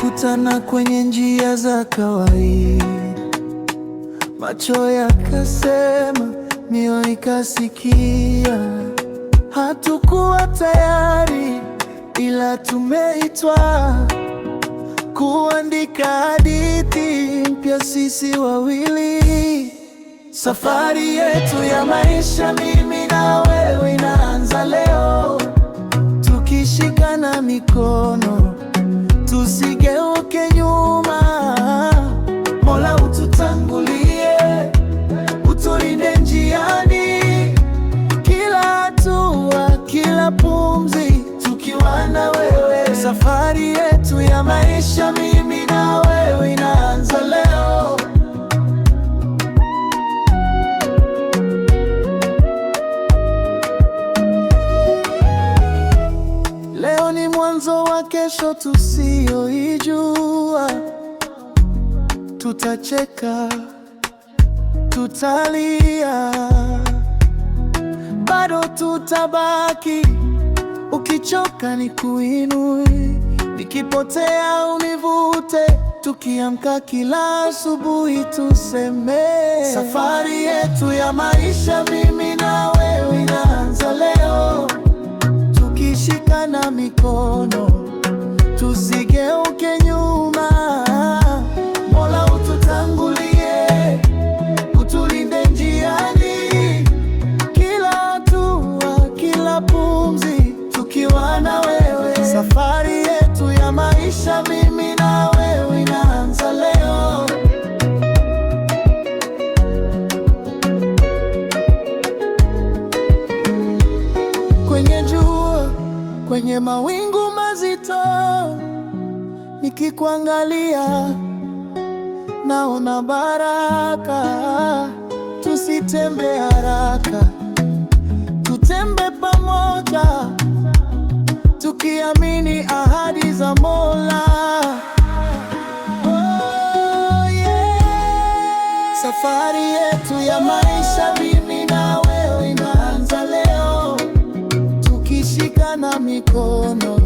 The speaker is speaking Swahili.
Tulikutana kwenye njia za kawaida, macho yakasema, mioyo ikasikia. Hatukuwa tayari, ila tumeitwa kuandika hadithi mpya sisi wawili. Safari yetu ya maisha, mimi na wewe, inaanza leo, tukishikana mikono, tusigeuke nyuma. Mola ututangulie, utulinde njiani, kila hatua, kila pumzi, tukiwa na wewe. Safari yetu ya maisha, mimi na wewe, inaanza leo. Leo ni mwanzo wa kesho tusiyoijua. Tutacheka, tutalia, bado tutabaki. Ukichoka nikuinue, nikipotea univute. Tukiamka kila asubuhi tuseme, safari yetu ya maisha, mimi na wewe, inaanza leo, tukishikana mikono, tusigeuke nyuma. Mola ututangulie, utulinde njiani, kila hatua, kila pumzi, tukiwa na wewe. Safari yetu ya maisha, mimi na wewe, inaanza leo. Kwenye jua, kwenye mawingu mazito, nikikuangalia naona baraka. Tusitembe haraka, tutembe pamoja, tukiamini ahadi za Mola. Oh, yeah. Safari yetu ya maisha, mimi na wewe, inaanza leo, tukishikana mikono,